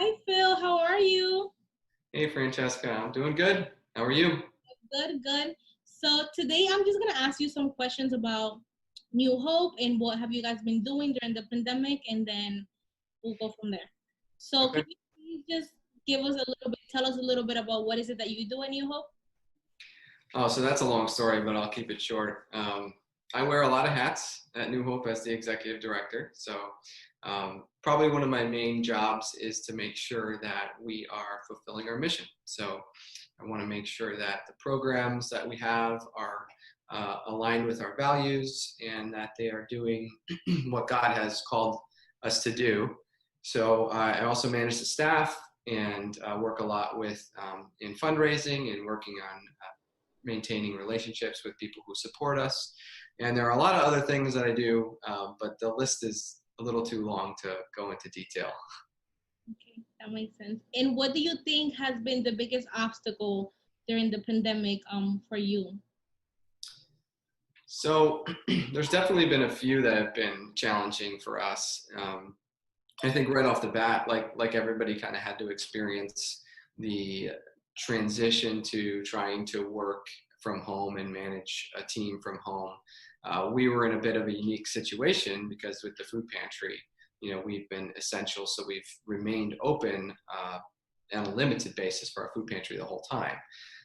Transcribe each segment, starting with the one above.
Hi, Phil. How are you? Hey, Francesca, I'm doing good. How are you? Good, good. So today I'm just gonna ask you some questions about New Hope and what have you guys been doing during the pandemic, and then we'll go from there. So can Okay. you please just tell us a little bit about what is it that you do at New Hope? Oh, so that's a long story, but I'll keep it short. I wear a lot of hats at New Hope as the executive director. So, probably one of my main jobs is to make sure that we are fulfilling our mission. So, I want to make sure that the programs that we have are aligned with our values and that they are doing what God has called us to do. So, I also manage the staff and work a lot with in fundraising and working on maintaining relationships with people who support us. And there are a lot of other things that I do, but the list is a little too long to go into detail. Okay, that makes sense. And what do you think has been the biggest obstacle during the pandemic for you? So there's definitely been a few that have been challenging for us. I think right off the bat, like everybody kind of had to experience the transition to trying to work from home and manage a team from home. We were in a bit of a unique situation because with the food pantry, we've been essential, so we've remained open on a limited basis for our food pantry the whole time.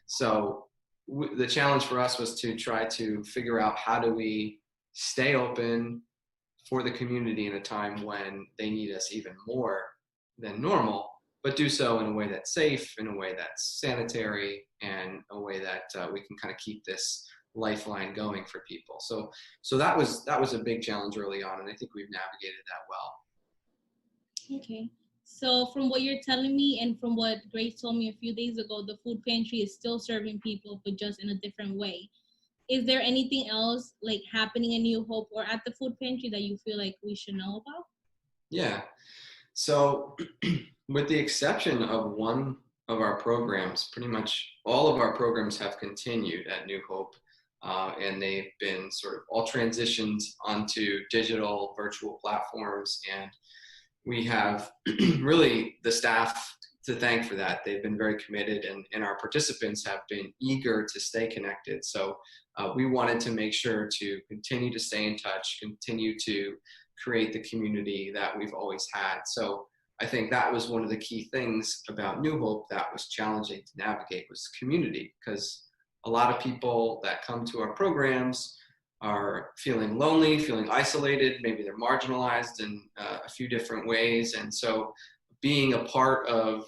So the challenge for us was to try to figure out how do we stay open for the community in a time when they need us even more than normal, but do so in a way that's safe, in a way that's sanitary, and a way that we can kind of keep this lifeline going for people. So that was a big challenge early on, and I think we've navigated that well. Okay. So from what you're telling me and from what Grace told me a few days ago, the food pantry is still serving people, but just in a different way. Is there anything else like happening in New Hope or at the food pantry that you feel like we should know about? Yeah. So, with the exception of one of our programs, pretty much all of our programs have continued at New Hope, and they've been sort of all transitioned onto digital virtual platforms. And we have really the staff to thank for that. They've been very committed, and our participants have been eager to stay connected. So, we wanted to make sure to continue to stay in touch, continue to create the community that we've always had. So I think that was one of the key things about New Hope that was challenging to navigate was community, because a lot of people that come to our programs are feeling lonely, feeling isolated, maybe they're marginalized in a few different ways. And so being a part of